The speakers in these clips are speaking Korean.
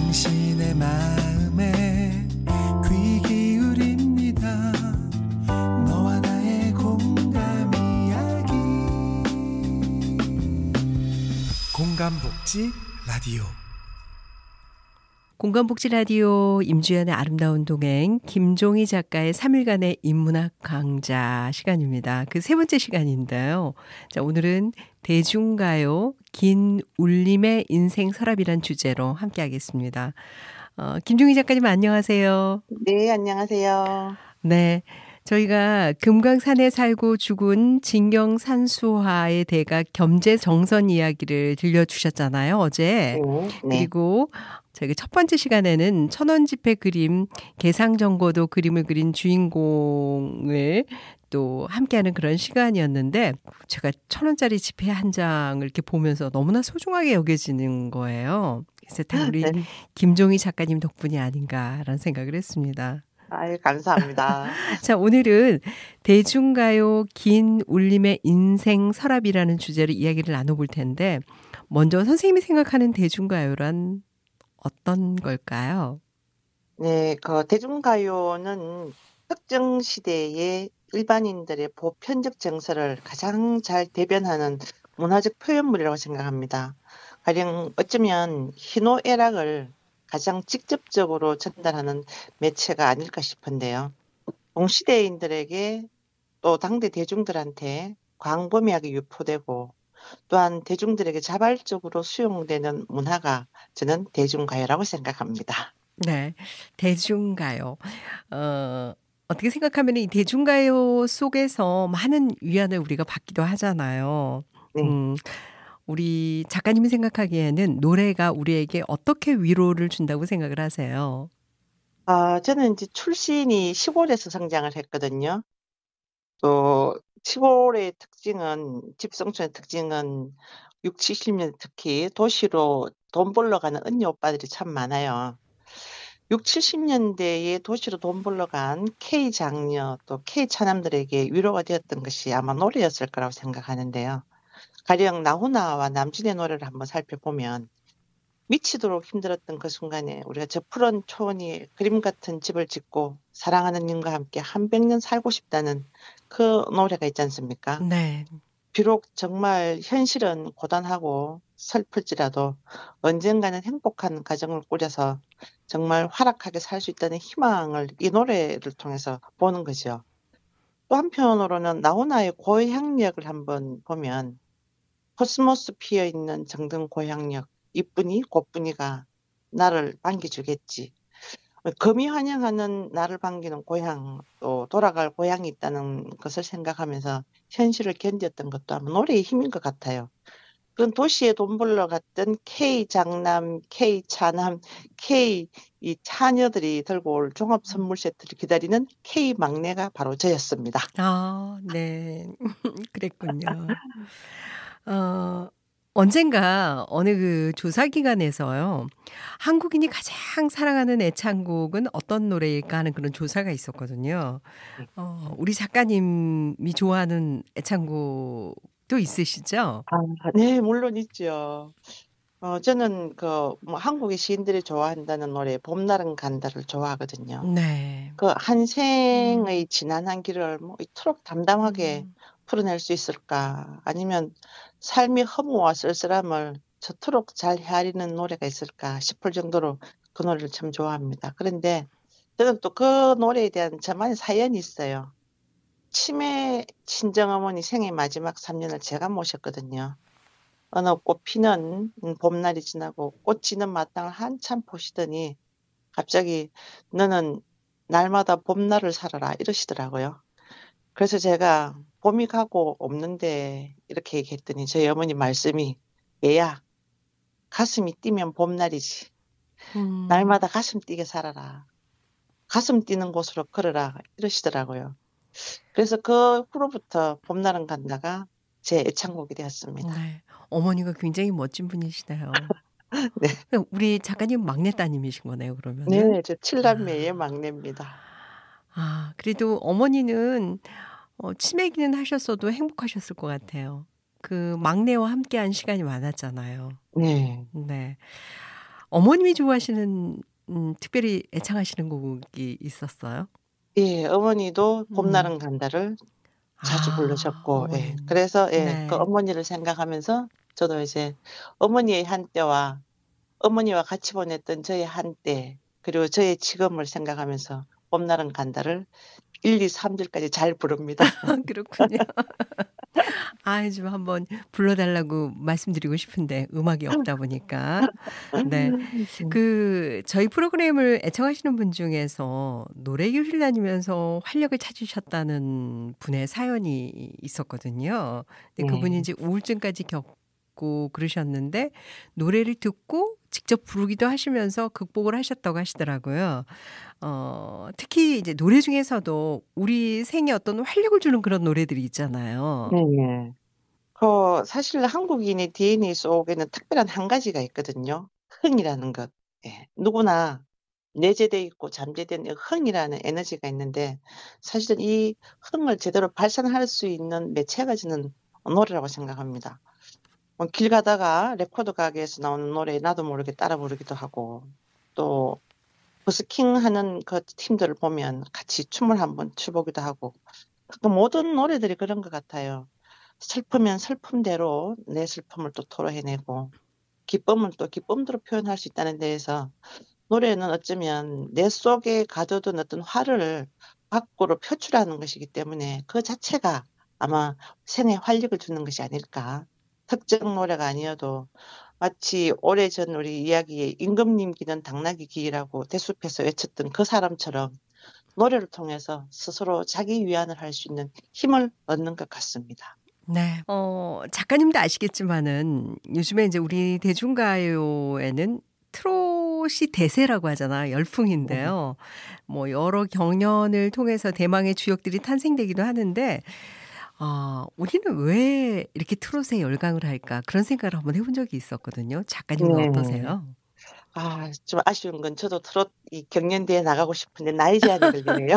당신의 마음에 귀 기울입니다. 너와 나의 공감 이야기. 공감복지 라디오. 공감복지 라디오 임주연의 아름다운 동행, 김종희 작가의 3일간의 인문학 강좌 시간입니다. 그 세 번째 시간인데요. 자, 오늘은 대중가요 긴 울림의 인생 서랍이란 주제로 함께 하겠습니다. 김종희 작가님 안녕하세요. 네, 안녕하세요. 네. 저희가 금강산에 살고 죽은 진경산수화의 대가 겸재정선 이야기를 들려주셨잖아요, 어제. 네. 그리고 저희가 첫 번째 시간에는 천원지폐 그림, 개상정거도 그림을 그린 주인공을 또 함께하는 그런 시간이었는데, 제가 1,000원짜리 지폐 한 장을 이렇게 보면서 너무나 소중하게 여겨지는 거예요. 그래서 다 우리 네. 김종희 작가님 덕분이 아닌가라는 생각을 했습니다. 아유, 감사합니다. 자, 오늘은 대중가요 긴 울림의 인생 서랍이라는 주제로 이야기를 나눠볼 텐데, 먼저 선생님이 생각하는 대중가요란 어떤 걸까요? 네, 대중가요는 특정 시대의 일반인들의 보편적 정서를 가장 잘 대변하는 문화적 표현물이라고 생각합니다. 가령 어쩌면 희노애락을 가장 직접적으로 전달하는 매체가 아닐까 싶은데요. 동시대인들에게 또 당대 대중들한테 광범위하게 유포되고 또한 대중들에게 자발적으로 수용되는 문화가 저는 대중가요라고 생각합니다. 네, 대중가요. 어떻게 생각하면 이 대중가요 속에서 많은 위안을 우리가 받기도 하잖아요. 네. 우리 작가님이 생각하기에는 노래가 우리에게 어떻게 위로를 준다고 생각을 하세요? 저는 이제 출신이 시골에서 성장을 했거든요. 또 시골의 특징은 집성촌의 특징은 60-70년 특히 도시로 돈 벌러 가는 언니 오빠들이 참 많아요. 60-70년대에 도시로 돈 벌러 간 K 장녀 또 K 차남들에게 위로가 되었던 것이 아마 노래였을 거라고 생각하는데요. 가령 나훈아와 남진의 노래를 한번 살펴보면 미치도록 힘들었던 그 순간에 우리가 저 푸른 초원이 그림 같은 집을 짓고 사랑하는 님과 함께 한 100년 살고 싶다는 그 노래가 있지 않습니까? 네. 비록 정말 현실은 고단하고 슬플지라도 언젠가는 행복한 가정을 꾸려서 정말 활락하게 살 수 있다는 희망을 이 노래를 통해서 보는 거죠. 또 한편으로는 나훈아의 고향역을 한번 보면 코스모스 피어 있는 정든 고향역 이쁘니 꽃분이가 나를 반겨주겠지. 금이 환영하는 나를 반기는 고향 또 돌아갈 고향이 있다는 것을 생각하면서 현실을 견뎠던 것도 아마 노래의 힘인 것 같아요. 그런 도시에 돈 벌러 갔던 K 장남, K 차남, K 이 차녀들이 들고 올 종합 선물 세트를 기다리는 K 막내가 바로 저였습니다. 아, 네. 그랬군요. 언젠가 어느 그 조사 기관에서요. 한국인이 가장 사랑하는 애창곡은 어떤 노래일까 하는 그런 조사가 있었거든요. 네. 우리 작가님이 좋아하는 애창곡도 있으시죠? 네, 물론 있죠. 저는 한국의 시인들이 좋아한다는 노래 봄날은 간다를 좋아하거든요. 네. 그 한생의 지난한 길을 뭐 이토록 담담하게 음. 풀어낼 수 있을까? 아니면 삶의 허무와 쓸쓸함을 저토록 잘 헤아리는 노래가 있을까 싶을 정도로 그 노래를 참 좋아합니다. 그런데 저는 또 그 노래에 대한 저만의 사연이 있어요. 치매 친정어머니 생애 마지막 3년을 제가 모셨거든요. 어느 꽃 피는 봄날이 지나고 꽃 지는 마땅을 한참 보시더니 갑자기 "너는 날마다 봄날을 살아라." 이러시더라고요. 그래서 제가 "봄이 가고 없는데." 이렇게 얘기했더니 저희 어머니 말씀이 "얘야, 가슴이 뛰면 봄날이지. 음. 날마다 가슴 뛰게 살아라. 가슴 뛰는 곳으로 걸어라." 이러시더라고요. 그래서 그 후로부터 봄날은 간다가 제 애창곡이 되었습니다. 네. 어머니가 굉장히 멋진 분이시네요. 네. 우리 작가님 막내 따님이신 거네요, 그러면은? 네. 저 7 남매의 아. 막내입니다. 그래도 어머니는 치매기는 하셨어도 행복하셨을 것 같아요. 그 막내와 함께한 시간이 많았잖아요. 네. 네. 어머님이 좋아하시는 특별히 애창하시는 곡이 있었어요? 예, 어머니도 음. 봄날은 간다를 자주 아, 부르셨고, 예. 어머님. 그래서, 예, 그 네. 어머니를 생각하면서 저도 이제 어머니의 한때와 어머니와 같이 보냈던 저의 한때, 그리고 저의 지금을 생각하면서 봄날은 간다를 1, 2, 3절까지 잘 부릅니다. 그렇군요. 아, 좀 한번 불러달라고 말씀드리고 싶은데 음악이 없다 보니까. 네. 저희 프로그램을 애청하시는 분 중에서 노래 교실 다니면서 활력을 찾으셨다는 분의 사연이 있었거든요. 근데 그분이 네. 이제 우울증까지 겪고 그러셨는데 노래를 듣고 직접 부르기도 하시면서 극복을 하셨다고 하시더라고요. 특히 이제 노래 중에서도 우리 생에 어떤 활력을 주는 그런 노래들이 있잖아요. 네. 사실 한국인의 DNA 속에는 특별한 한 가지가 있거든요. 흥이라는 것. 예. 누구나 내재돼 있고 잠재된 이 흥이라는 에너지가 있는데 사실은 이 흥을 제대로 발산할 수 있는 매체가 저는 노래라고 생각합니다. 길 가다가 레코드 가게에서 나오는 노래 나도 모르게 따라 부르기도 하고 또 버스킹하는 그 팀들을 보면 같이 춤을 한번 춰 보기도 하고 그 모든 노래들이 그런 것 같아요. 슬프면 슬픔대로 내 슬픔을 또 토로해내고 기쁨은 또 기쁨대로 표현할 수 있다는 데에서 노래는 어쩌면 내 속에 가둬둔 어떤 화를 밖으로 표출하는 것이기 때문에 그 자체가 아마 생에 활력을 주는 것이 아닐까. 특정 노래가 아니어도 마치 오래전 우리 이야기에 임금님 기는 당나귀 기라고 대숲에서 외쳤던 그 사람처럼 노래를 통해서 스스로 자기 위안을 할 수 있는 힘을 얻는 것 같습니다. 네. 작가님도 아시겠지만은 요즘에 이제 우리 대중가요에는 트롯이 대세라고 하잖아요. 네. 열풍인데요. 뭐 여러 경연을 통해서 대망의 주역들이 탄생되기도 하는데 우리는 왜 이렇게 트롯에 열광을 할까? 그런 생각을 한번 해본 적이 있었거든요. 작가님은 네. 어떠세요? 좀 아쉬운 건 저도 트롯 이 경연대회 나가고 싶은데 나이 제한이 걸리네요.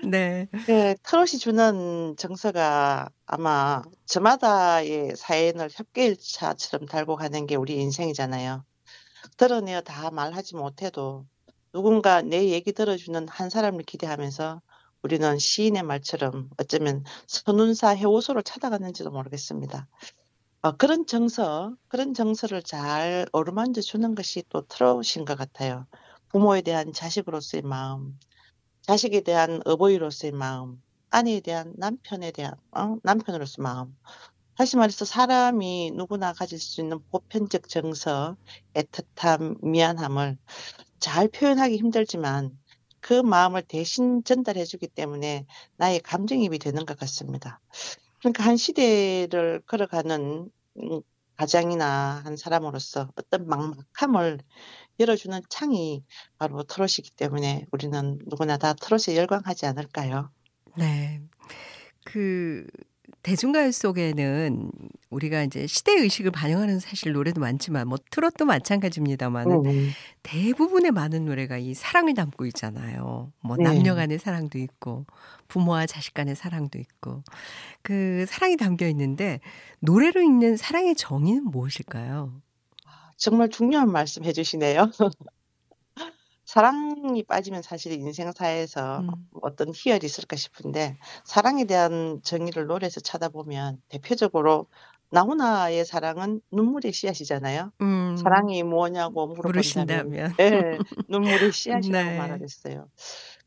네. 네. 트롯이 주는 정서가 아마 저마다의 사연을 협계일차처럼 달고 가는 게 우리 인생이잖아요. 드러내어 다 말하지 못해도 누군가 내 얘기 들어주는 한 사람을 기대하면서 우리는 시인의 말처럼 어쩌면 선운사 해오소를 찾아갔는지도 모르겠습니다. 그런 정서를 잘 어루만져 주는 것이 또 트롯인 것 같아요. 부모에 대한 자식으로서의 마음, 자식에 대한 어버이로서의 마음, 아내에 대한 남편으로서의 마음. 다시 말해서 사람이 누구나 가질 수 있는 보편적 정서, 애틋함, 미안함을 잘 표현하기 힘들지만 그 마음을 대신 전달해 주기 때문에 나의 감정이입이 되는 것 같습니다. 그러니까 한 시대를 걸어가는 가장이나 한 사람으로서 어떤 막막함을 열어주는 창이 바로 트롯이기 때문에 우리는 누구나 다 트롯에 열광하지 않을까요? 네. 그 대중가요 속에는 우리가 이제 시대 의식을 반영하는 사실 노래도 많지만 뭐 트롯도 마찬가지입니다마는 음. 대부분의 많은 노래가 이 사랑을 담고 있잖아요. 뭐 남녀 네. 간의 사랑도 있고 부모와 자식 간의 사랑도 있고 그 사랑이 담겨 있는데 노래로 읽는 사랑의 정의는 무엇일까요? 정말 중요한 말씀 해 주시네요. 사랑이 빠지면 사실 인생사에서 음. 어떤 희열이 있을까 싶은데 사랑에 대한 정의를 노래에서 찾아보면 대표적으로 나훈아의 사랑은 눈물의 씨앗이잖아요. 음. 사랑이 뭐냐고 물어본다면 물으신다면. 예. 눈물의 씨앗이라고 네. 말하겠어요.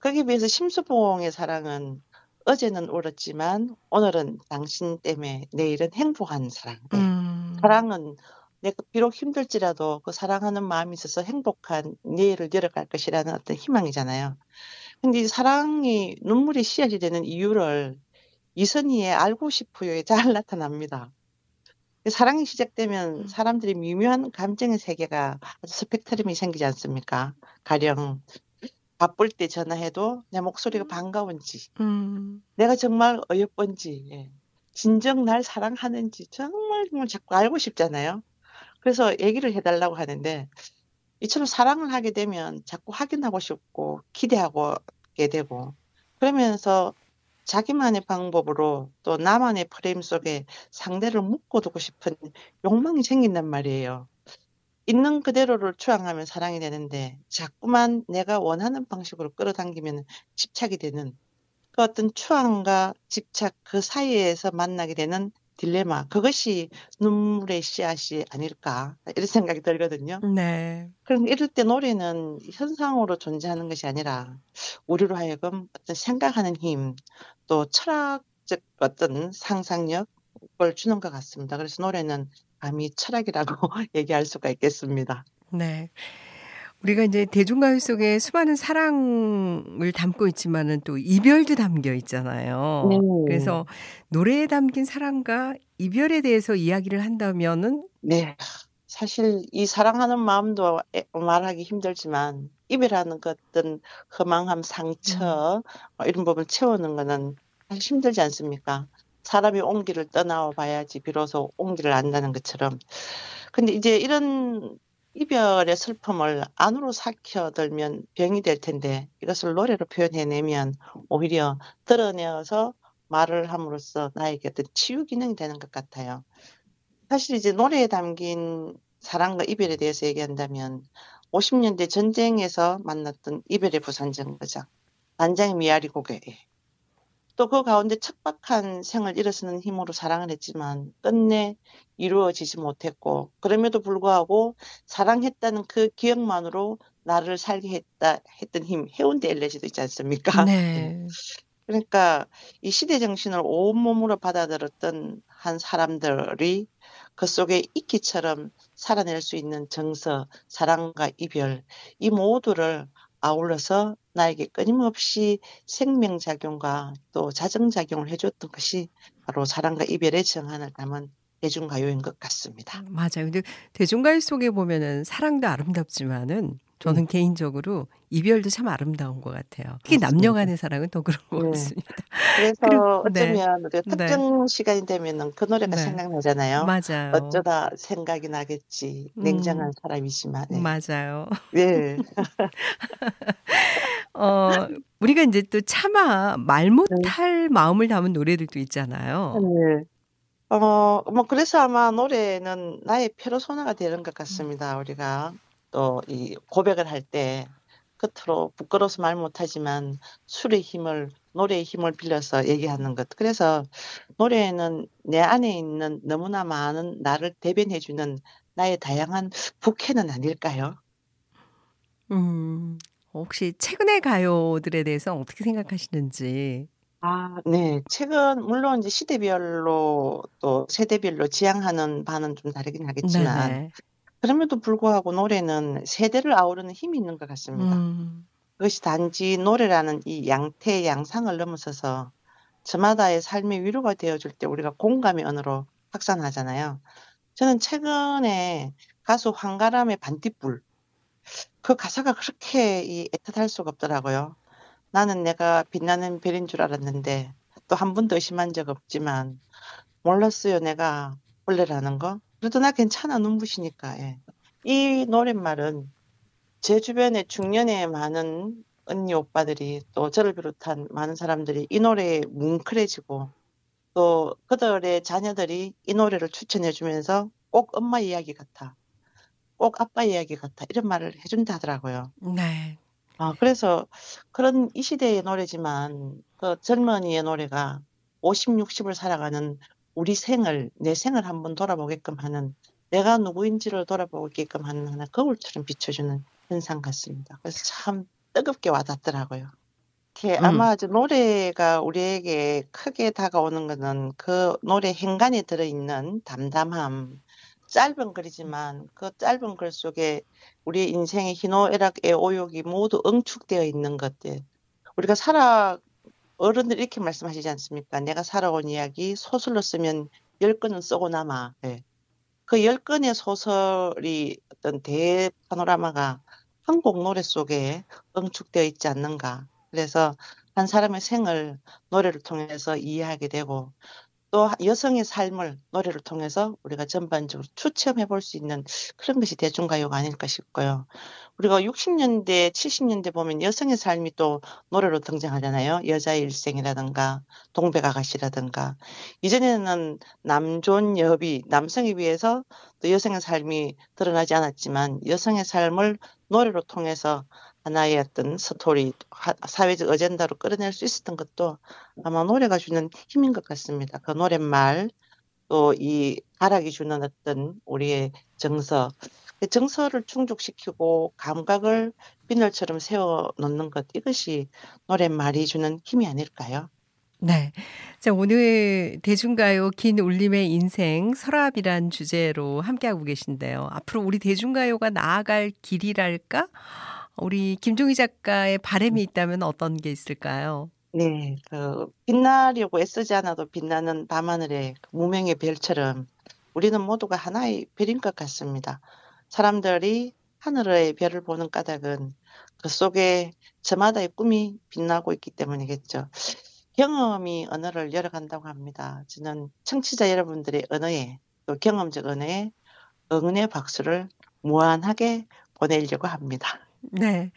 거기에 비해서 심수봉의 사랑은 어제는 울었지만 오늘은 당신 때문에 내일은 행복한 사랑. 네. 음. 사랑은 내가 비록 힘들지라도 그 사랑하는 마음이 있어서 행복한 내일을 열어갈 것이라는 어떤 희망이잖아요. 근데 이 사랑이 눈물의 씨앗이 되는 이유를 이선희의 알고 싶어요에 잘 나타납니다. 사랑이 시작되면 사람들이 미묘한 감정의 세계가 아주 스펙트럼이 생기지 않습니까? 가령 바쁠 때 전화해도 내 목소리가 반가운지, 음. 내가 정말 어여쁜지, 예. 진정 날 사랑하는지 정말 자꾸 알고 싶잖아요. 그래서 얘기를 해 달라고 하는데 이처럼 사랑을 하게 되면 자꾸 확인하고 싶고 기대하게 되고 그러면서 자기만의 방법으로 또 나만의 프레임 속에 상대를 묶어 두고 싶은 욕망이 생긴단 말이에요. 있는 그대로를 추앙하면 사랑이 되는데 자꾸만 내가 원하는 방식으로 끌어당기면 집착이 되는 그 어떤 추앙과 집착 그 사이에서 만나게 되는 딜레마 그것이 눈물의 씨앗이 아닐까 이런 생각이 들거든요. 네. 그럼 이럴 때 노래는 현상으로 존재하는 것이 아니라 우리로 하여금 어떤 생각하는 힘, 또 철학적 어떤 상상력을 주는 것 같습니다. 그래서 노래는 감히 철학이라고 얘기할 수가 있겠습니다. 네. 우리가 이제 대중가요 속에 수많은 사랑을 담고 있지만은 또 이별도 담겨 네. 있잖아요. 그래서 노래에 담긴 사랑과 이별에 대해서 이야기를 한다면은 네. 사실 이 사랑하는 마음도 말하기 힘들지만 이별하는 그 어떤 허망함, 상처 이런 부분을 채우는 거는 사실 힘들지 않습니까? 사람이 온기를 떠나와 봐야지 비로소 온기를 안다는 것처럼. 근데 이제 이런 이별의 슬픔을 안으로 삭혀들면 병이 될 텐데 이것을 노래로 표현해내면 오히려 드러내어서 말을 함으로써 나에게 어떤 치유 기능이 되는 것 같아요. 사실 이제 노래에 담긴 사랑과 이별에 대해서 얘기한다면 50년대 전쟁에서 만났던 이별의 부산정거장, 난장의 미아리 고개, 또 그 가운데 척박한 생을 일어서는 힘으로 사랑을 했지만 끝내 이루어지지 못했고 그럼에도 불구하고 사랑했다는 그 기억만으로 나를 살게 했다 했던 힘, 해운대 엘레지도 있지 않습니까? 예. 네. 그러니까 이 시대 정신을 온몸으로 받아들였던 한 사람들이 그 속에 이끼처럼 살아낼 수 있는 정서, 사랑과 이별 이 모두를 아울러서 나에게 끊임없이 생명작용과 또 자정작용을 해줬던 것이 바로 사랑과 이별의 정한을 담은 대중가요인 것 같습니다. 맞아요. 근데 대중가요 속에 보면은 사랑도 아름답지만은 네, 저는 개인적으로 이별도 참 아름다운 것 같아요. 특히 남녀 맞습니다. 간의 사랑은 더 그런 것 네. 같습니다. 그리고 그래서 네. 어쩌면 우리가 네. 특정 시간이 되면은 그 노래가 네. 생각나잖아요. 맞아요. 어쩌다 생각이 나겠지. 냉정한 음. 사람이지만. 네. 맞아요. 네. 어 우리가 인제 또 차마 말 네. 못할 마음을 담은 노래들도 있잖아요. 네. 뭐 그래서 아마 노래는 나의 페르소나가 되는 것 음. 같습니다. 우리가 또 이 고백을 할 때 겉으로 부끄러워서 말 못하지만 술의 힘을 노래의 힘을 빌려서 얘기하는 것. 그래서 노래는 내 안에 있는 너무나 많은 나를 대변해 주는 나의 다양한 부캐는 아닐까요? 혹시 최근의 가요들에 대해서 어떻게 생각하시는지? 네. 책은 물론 이제 시대별로 또 세대별로 지향하는 바는 좀 다르긴 하겠지만 네네. 그럼에도 불구하고 노래는 세대를 아우르는 힘이 있는 것 같습니다. 음. 그것이 단지 노래라는 이 양태 양상을 넘어서서 저마다의 삶의 위로가 되어 줄 때 우리가 공감의 언어로 확산하잖아요. 저는 최근에 가수 황가람의 반딧불 그 가사가 그렇게 이 애틋할 수가 없더라고요. 나는 내가 빛나는 별인 줄 알았는데 또 한 번도 의심한 적 없지만 몰랐어요 내가 벌레라는 거. 그래도 나 괜찮아 눈부시니까. 예. 이 노랫말은 제 주변에 중년의 많은 언니 오빠들이 또 저를 비롯한 많은 사람들이 이 노래에 뭉클해지고 또 그들의 자녀들이 이 노래를 추천해 주면서 "꼭 엄마 이야기 같아. 꼭 아빠 이야기 같아." 이런 말을 해 준다 하더라고요. 네. 그래서 그런 이 시대의 노래지만 그 젊은이의 노래가 50-60을 살아가는 우리 생을 내 생을 한번 돌아보게끔 하는 내가 누구인지를 돌아보게끔 하는 하나의 거울처럼 비춰주는 현상 같습니다. 그래서 참 뜨겁게 와 닿더라고요. 이렇게 음. 아마 이제 노래가 우리에게 크게 다가오는 거는 그 노래 행간에 들어있는 담담함, 짧은 글이지만 그 짧은 글 속에 우리의 인생의 희노애락, 애오욕이 모두 응축되어 있는 것들. 우리가 어른들이 이렇게 말씀하시지 않습니까? "내가 살아온 이야기 소설로 쓰면 10권은 쓰고 남아." 예. 그 10권의 소설이 어떤 대파노라마가 한 곡 노래 속에 응축되어 있지 않는가. 그래서 한 사람의 생을 노래를 통해서 이해하게 되고 또 여성의 삶을 노래를 통해서 우리가 전반적으로 추첨해 볼 수 있는 그런 것이 대중가요가 아닐까 싶고요. 우리가 60년대, 70년대 보면 여성의 삶이 또 노래로 등장하잖아요. 여자의 일생이라든가 동백아가씨라든가. 이전에는 남존 여비, 남성에 비해서 또 여성의 삶이 드러나지 않았지만 여성의 삶을 노래로 통해서 하나의 어떤 스토리, 사회적 어젠다로 끌어낼 수 있었던 것도 아마 노래가 주는 힘인 것 같습니다. 그 노랫말, 또 이 가락이 주는 어떤 우리의 정서, 그 정서를 충족시키고 감각을 비늘처럼 세워 놓는 것, 이것이 노랫말이 주는 힘이 아닐까요? 네. 자, 오늘 대중가요 긴 울림의 인생 서랍이란 주제로 함께하고 계신데요. 앞으로 우리 대중가요가 나아갈 길이랄까? 우리 김종희 작가의 바람이 있다면 어떤 게 있을까요? 네, 빛나려고 애쓰지 않아도 빛나는 밤하늘의 무명의 별처럼 우리는 모두가 하나의 별인 것 같습니다. 사람들이 하늘의 별을 보는 까닭은 그 속에 저마다의 꿈이 빛나고 있기 때문이겠죠. 경험이 언어를 열어간다고 합니다. 저는 청취자 여러분들의 언어에, 또 경험적 언어에 응원의 박수를 무한하게 보내려고 합니다. 네.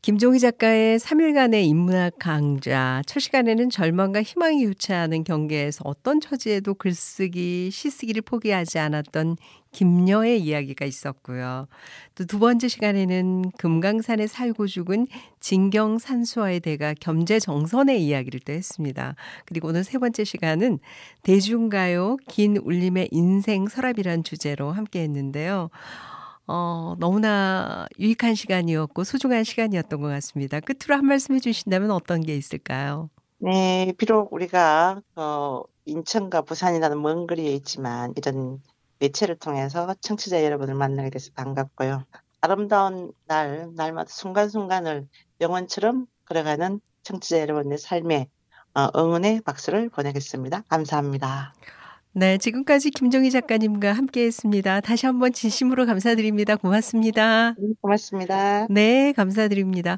김종희 작가의 3일간의 인문학 강좌. 첫 시간에는 절망과 희망이 교차하는 경계에서 어떤 처지에도 글쓰기, 시쓰기를 포기하지 않았던 김여의 이야기가 있었고요. 또 두 번째 시간에는 금강산에 살고 죽은 진경산수와의 대가 겸재정선의 이야기를 또 했습니다. 그리고 오늘 세 번째 시간은 대중가요 긴 울림의 인생 서랍이란 주제로 함께 했는데요. 너무나 유익한 시간이었고 소중한 시간이었던 것 같습니다. 끝으로 한 말씀 해주신다면 어떤 게 있을까요? 네, 비록 우리가 인천과 부산이라는 먼 거리에 있지만 이런 매체를 통해서 청취자 여러분을 만나게 돼서 반갑고요. 아름다운 날마다 순간순간을 영원처럼 걸어가는 청취자 여러분의 삶에 응원의 박수를 보내겠습니다. 감사합니다. 네, 지금까지 김종희 작가님과 함께했습니다. 다시 한번 진심으로 감사드립니다. 고맙습니다. 고맙습니다. 네, 감사드립니다.